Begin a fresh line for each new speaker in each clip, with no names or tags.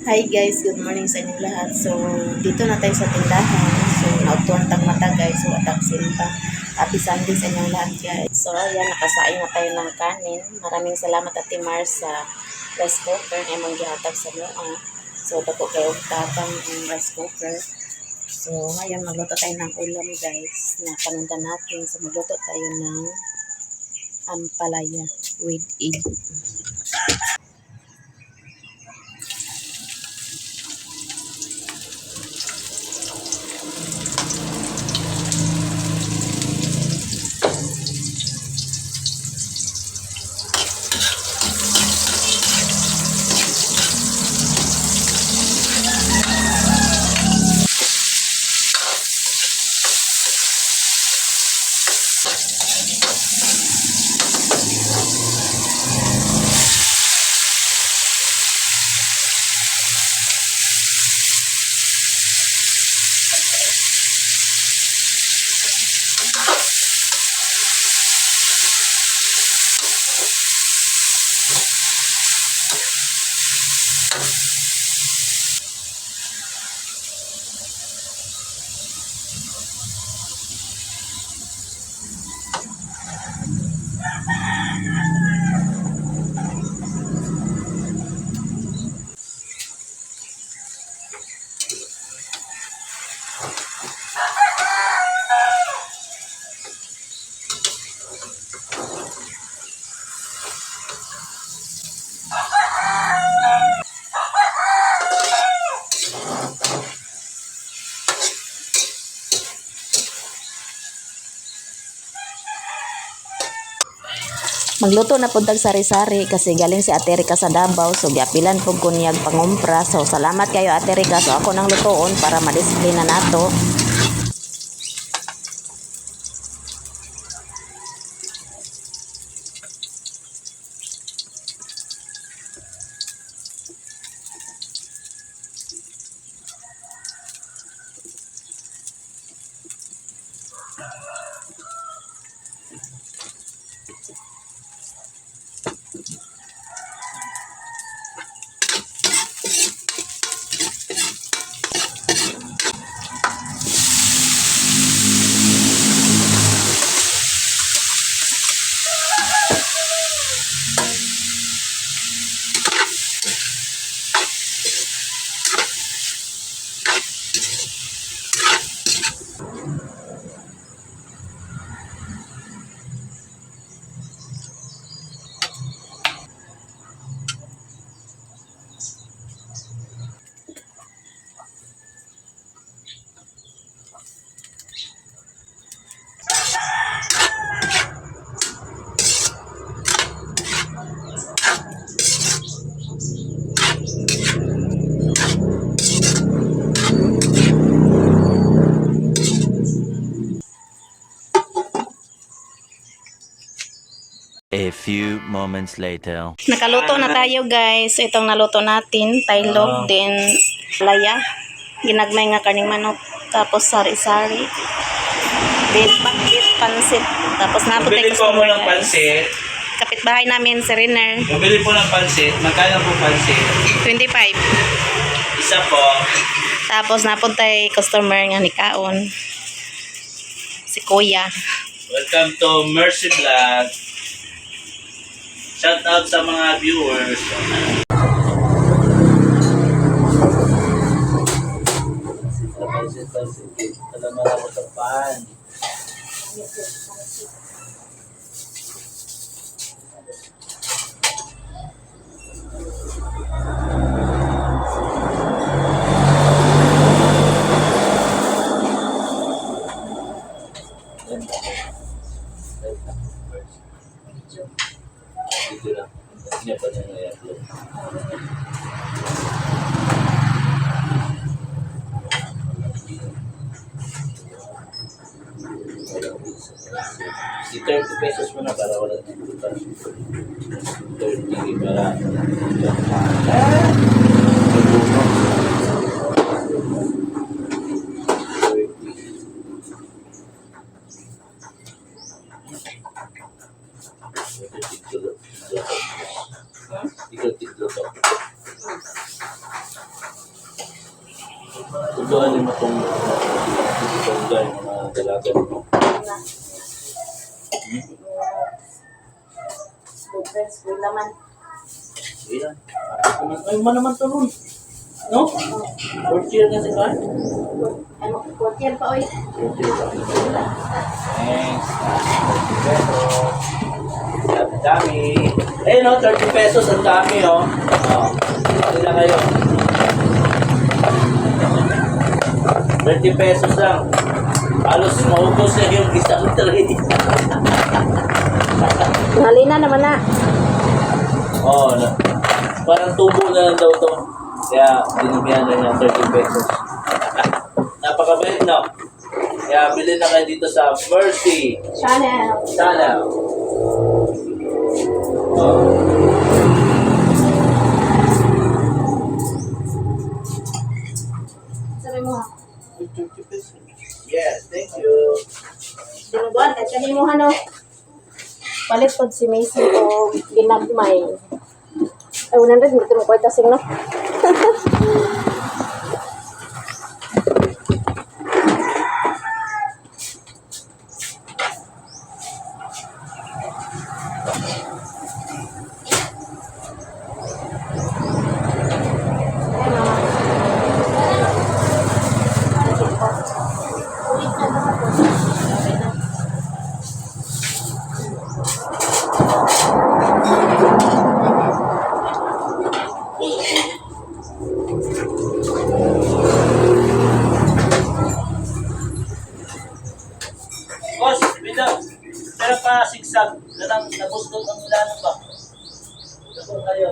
Hi guys, good morning sa inyong lahat. So, dito na tayo sa tindahan. So, nautuan tang mata guys. So, atak sinta. Happy Sunday sa inyong lahat guys. So, ayan, nakasain na tayo ng kanin. Maraming salamat Ate Mars sa rice cooker. Emang gihatag sa mga. So, dako kayo tatang ang rice cooker. So, ngayon, magluto tayo ng ulam guys. Na panundan natin. So, magluto tayo ng ampalaya with egg. Magluto na pud tag sari-sari kasi galing si Ate Rica sa Davao, so giapilan pud ko niyag pangumpra. So salamat kayo Ate Rica. So ako nang lutoon para madisiplina nato.
A few moments later.
Nakaluto na tayo guys. So, itong naluto natin, tailog, then laya. Ginagmay nga karning manok. Tapos sari-sari. Then bakit pansit. Tapos napot
Bumili po ako ng pansit.
Kapitbahay namin si Renner.
Bumili po ng pansit. Magkano po pansit?
25.
Isa po.
Tapos napunta customer nga ni Kaon. Si Kuya.
Welcome to Mercy Vlog. Shout out sa mga viewers. Salamat ako sa pan. Hindi pa niya na-upload. Si 30 pesos mo na para wala na ito. 30 para Ikaw tiglo to. Tutuan mo itong guy, mga dalagan mo.
Good friends, good naman.
Ayan. Ay, man naman ito nun. No? 4th year na si Carl?
Ano, 14 pa, oy.
4th year pa. Thanks. 30 pesos. Dami. Eh, no, 30 pesos. Ang dami, oh. Oh. Ano na kayo? 30 pesos lang. Halos maubos na yung isang tray.
Halina naman na.
Oo, no. Parang tubo na lang daw to. Kaya dinumihan na niya 30 pesos. Napakabait, no? Kaya bilhin na kayo dito sa Mercy.
Channel.
Sana. Oh.
Sabi mo ha.
30 pesos. Yes, thank you.
Dinuguan, at kanin mo ano. Palit pod si Macy o ginagmay. Ay, 100, hindi ko kwenta sing no.
Boss, bida. Pero pa sigsag. Ganang nabusdog ang ilano ba? Ito kayo.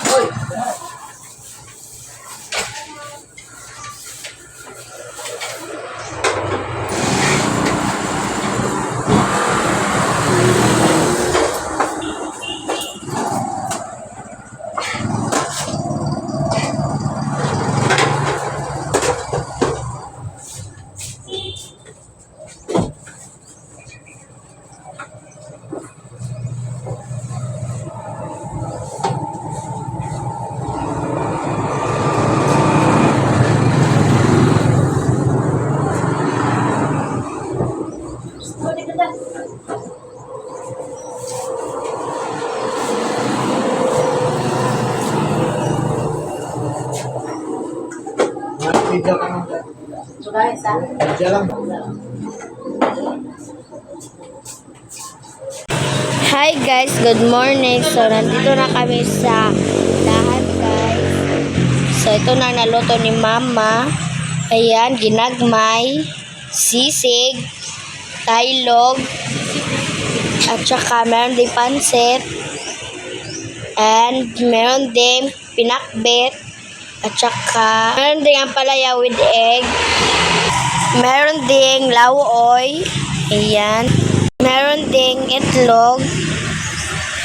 Hoy!
Video ka lang.
So guys, ha.
Video lang.
Hi guys, good morning. So nandito na kami sa lahat guys. So ito na naluto ni Mama. Ayan, ginagmay, sisig, tailog, at saka meron din pansit, and meron din pinakbet, at saka meron din ang palaya with egg, meron ding lauoy, ayan, meron ding itlog,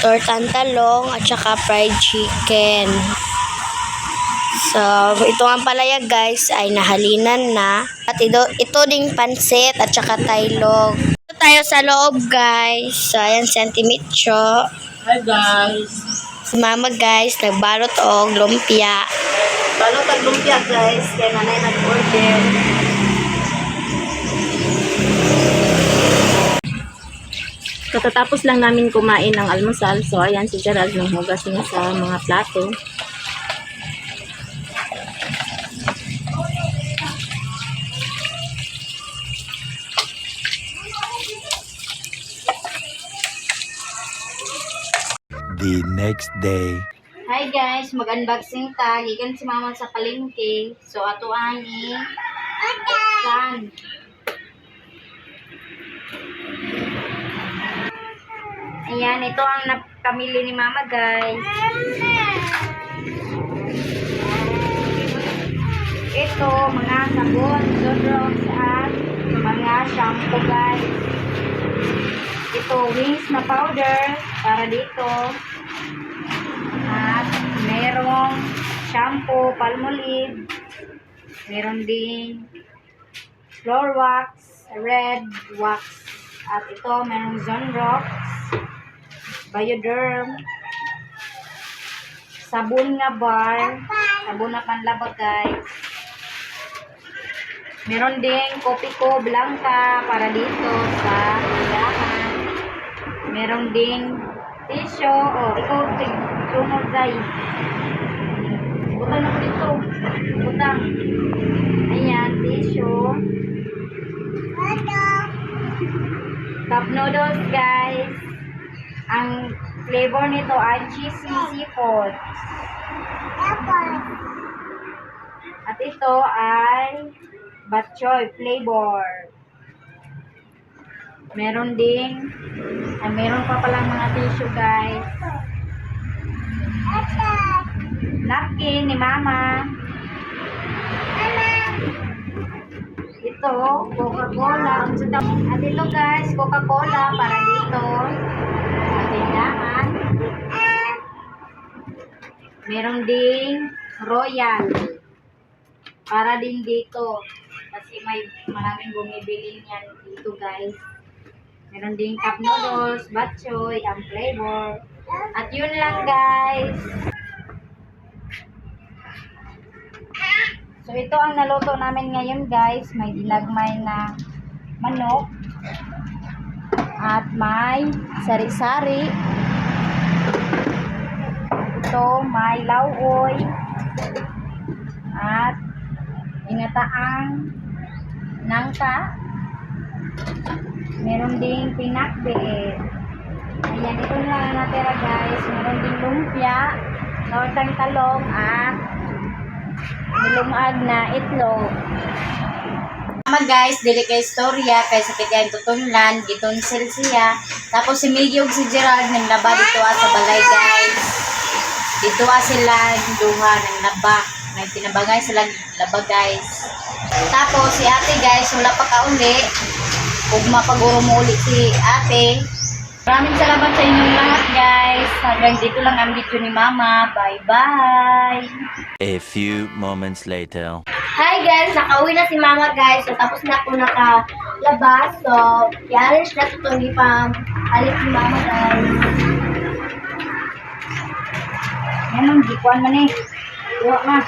tortang talong, at saka fried chicken. So, ito ang palaya guys ay nahalinan na. At ito ding pansit at saka tailog. Ito tayo sa loob guys. So, ayan si Auntie Micho.
Hi guys.
Si Mama guys, nagbalot og lumpia.
Balot ang lumpia guys. Kaya nanay nag-order. Katatapos lang namin kumain ng almusal. So, ayan si Gerald nang hugas niya sa mga plato.
The next day.
Hi guys, mag-unboxing ta. Gikan si Mama sa palengke. So, ato ani. Buksan. Ayan, ito ang napamili ni Mama guys. Ito, mga sabon, Clorox at mga shampoo guys. Ito, wings na powder para dito. At merong shampoo, Palmolive. Meron din floor wax
red wax. At ito, merong Zonrox, Bioderm, sabon nga bar, sabon na panlaba guys. Meron ding Copico Blanca para dito sa hilahan. Meron ding tissue. Oh, ikaw, tumog dai. Butang ako dito. Butang. Ayan, tissue. Cup noodles, guys. Ang flavor nito ay cheesy seafood. At ito ay bok choy flavor. Meron ding, meron pa palang mga tissue, guys. Napkin ni Mama. Ito, Coca-Cola. At ito guys, Coca-Cola para dito sa tindahan. Meron ding Royal para din dito kasi may maraming bumibili niyan dito guys. Meron ding cup noodles, bok choy, ang flavor. At yun lang guys. So ito ang naluto namin ngayon guys. May dinagmay na manok at may sari-sari. Ito may lauoy at inataang nangka. Meron ding pinakbet. Ayan, ito na lang natira guys. Meron ding lumpia, tortang talong at nilumag na itlog. Tama guys, dili kay istorya kay sakit yan tutunlan, gitonsil siya. Tapos si Miggy ug si Gerald nang laba dito sa balay guys. Dito sila duha nang laba. May pinabagay sila laba guys. Tapos si ate guys, wala pa kauli. Ug mapaguro mo ulit si ate. Maraming salamat sa inyong lahat guys. Hanggang dito lang ang video ni Mama. Bye-bye!
A few moments later.
Hi guys, nakauwi na si Mama guys. So tapos na ako nakalabas. So, i-arrange na ito ni pang alit ni Mama guys.
Yan ang gikuan man eh. Iwa ma.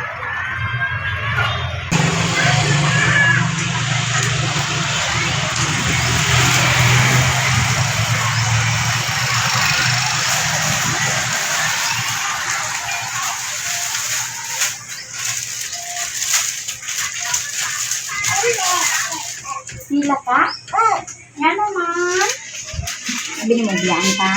Sila ka? Yan naman. Sabi ni mo biyan ka?